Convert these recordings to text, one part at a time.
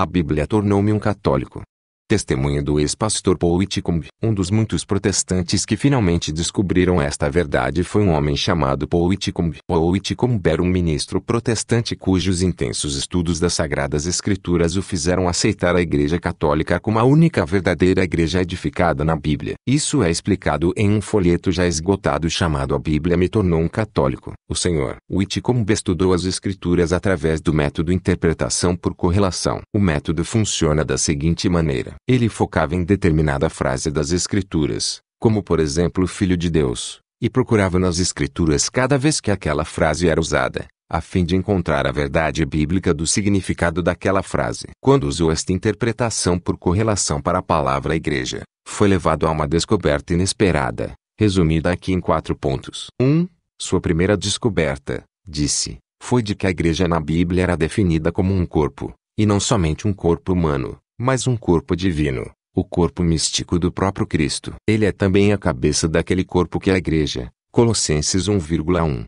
A Bíblia tornou-me um católico. Testemunha do ex-pastor Paul Whitcomb. Um dos muitos protestantes que finalmente descobriram esta verdade foi um homem chamado Paul Whitcomb. Paul Whitcomb era um ministro protestante cujos intensos estudos das Sagradas Escrituras o fizeram aceitar a Igreja Católica como a única verdadeira igreja edificada na Bíblia. Isso é explicado em um folheto já esgotado chamado A Bíblia me tornou um católico. O Sr. Whitcomb estudou as Escrituras através do método interpretação por correlação. O método funciona da seguinte maneira. Ele focava em determinada frase das Escrituras, como por exemplo Filho de Deus, e procurava nas Escrituras cada vez que aquela frase era usada, a fim de encontrar a verdade bíblica do significado daquela frase. Quando usou esta interpretação por correlação para a palavra igreja, foi levado a uma descoberta inesperada, resumida aqui em 4 pontos. 1. Sua primeira descoberta, disse, foi de que a igreja na Bíblia era definida como um corpo, e não somente um corpo humano, mas um corpo divino, o corpo místico do próprio Cristo. Ele é também a cabeça daquele corpo que é a igreja. Colossenses 1,1.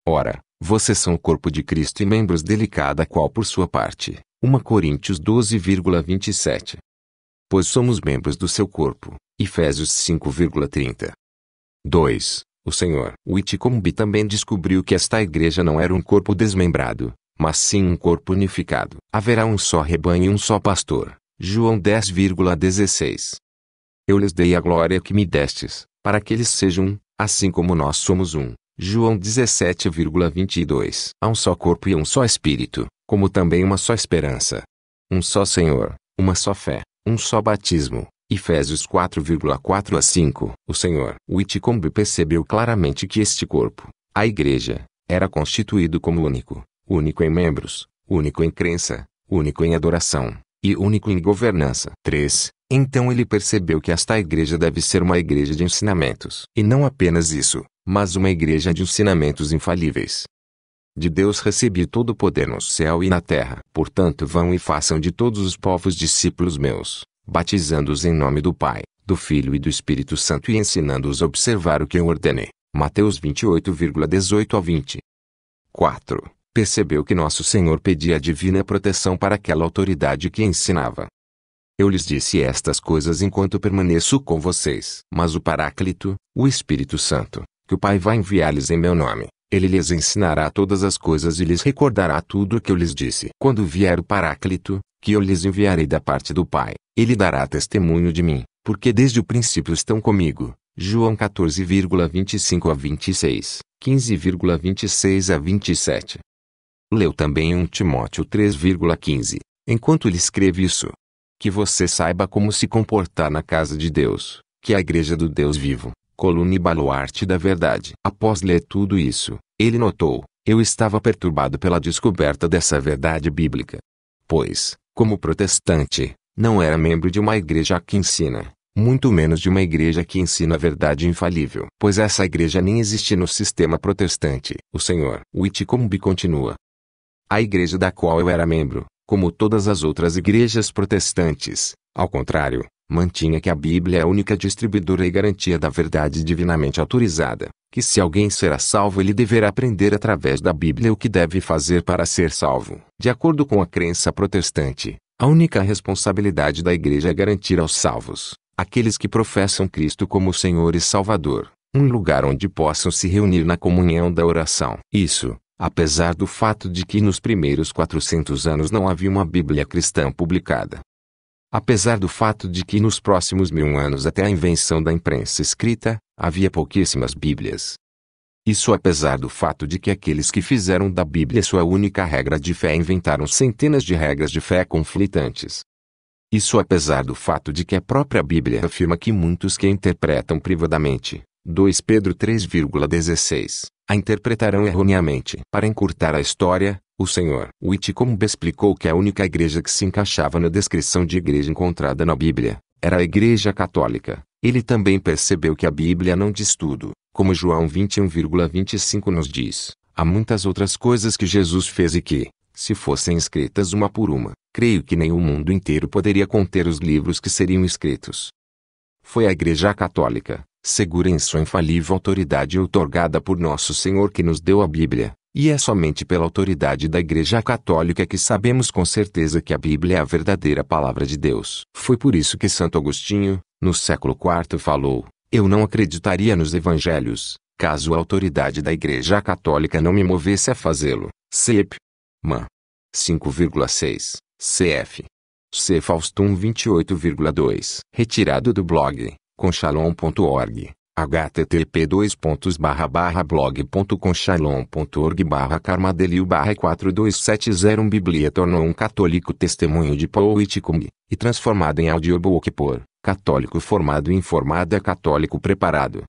Ora, vocês são o corpo de Cristo e membros dele cada qual por sua parte. 1 Coríntios 12,27. Pois somos membros do seu corpo. Efésios 5,30. 2. O Sr. Whitcomb também descobriu que esta igreja não era um corpo desmembrado, mas sim um corpo unificado. Haverá um só rebanho e um só pastor. João 10,16. Eu lhes dei a glória que me destes, para que eles sejam um, assim como nós somos um. João 17,22. Há um só corpo e um só espírito, como também uma só esperança. Um só Senhor, uma só fé, um só batismo. Efésios 4,4 a 5. O Sr. Whitcomb percebeu claramente que este corpo, a igreja, era constituído como único em membros, único em crença, único em adoração, e único em governança. 3. Então ele percebeu que esta igreja deve ser uma igreja de ensinamentos. E não apenas isso, mas uma igreja de ensinamentos infalíveis. De Deus recebi todo o poder no céu e na terra. Portanto vão e façam de todos os povos discípulos meus, batizando-os em nome do Pai, do Filho e do Espírito Santo e ensinando-os a observar o que eu ordenei. Mateus 28,18 a 20. 4. Percebeu que nosso Senhor pedia a divina proteção para aquela autoridade que ensinava. Eu lhes disse estas coisas enquanto permaneço com vocês. Mas o Paráclito, o Espírito Santo, que o Pai vai enviar-lhes em meu nome, ele lhes ensinará todas as coisas e lhes recordará tudo o que eu lhes disse. Quando vier o Paráclito, que eu lhes enviarei da parte do Pai, ele dará testemunho de mim, porque desde o princípio estão comigo. João 14,25 a 26, 15,26 a 27. Leu também 1 Timóteo 3,15, enquanto lhe escreve isso. Que você saiba como se comportar na casa de Deus, que é a igreja do Deus vivo, coluna e baluarte da verdade. Após ler tudo isso, ele notou, eu estava perturbado pela descoberta dessa verdade bíblica. Pois, como protestante, não era membro de uma igreja que ensina, muito menos de uma igreja que ensina a verdade infalível. Pois essa igreja nem existe no sistema protestante. O Sr. Whitcomb continua. A igreja da qual eu era membro, como todas as outras igrejas protestantes, ao contrário, mantinha que a Bíblia é a única distribuidora e garantia da verdade divinamente autorizada, que se alguém será salvo ele deverá aprender através da Bíblia o que deve fazer para ser salvo. De acordo com a crença protestante, a única responsabilidade da igreja é garantir aos salvos, aqueles que professam Cristo como Senhor e Salvador, um lugar onde possam se reunir na comunhão da oração. Isso, apesar do fato de que nos primeiros 400 anos não havia uma Bíblia cristã publicada. Apesar do fato de que nos próximos 1000 anos até a invenção da imprensa escrita, havia pouquíssimas Bíblias. Isso apesar do fato de que aqueles que fizeram da Bíblia sua única regra de fé inventaram centenas de regras de fé conflitantes. Isso apesar do fato de que a própria Bíblia afirma que muitos que a interpretam privadamente, 2 Pedro 3,16, a interpretarão erroneamente. Para encurtar a história, o Sr. Whitcomb explicou que a única igreja que se encaixava na descrição de igreja encontrada na Bíblia era a Igreja Católica. Ele também percebeu que a Bíblia não diz tudo, como João 21,25 nos diz. Há muitas outras coisas que Jesus fez e que, se fossem escritas uma por uma, creio que nem o mundo inteiro poderia conter os livros que seriam escritos. Foi a Igreja Católica, segura em sua infalível autoridade outorgada por Nosso Senhor, que nos deu a Bíblia, E é somente pela autoridade da Igreja Católica que sabemos com certeza que a Bíblia é a verdadeira palavra de Deus. Foi por isso que Santo Agostinho, no século IV, falou: eu não acreditaria nos evangelhos, caso a autoridade da Igreja Católica não me movesse a fazê-lo. Cep. Man. 5,6. cf. C. Faustum 28,2. Retirado do blog, conchalon.org. http://blog.conchalon.org/carmadelio/4270 Bíblia tornou um católico testemunho de Paul Whitcomb, e transformado em audiobook por católico formado e informado é católico preparado.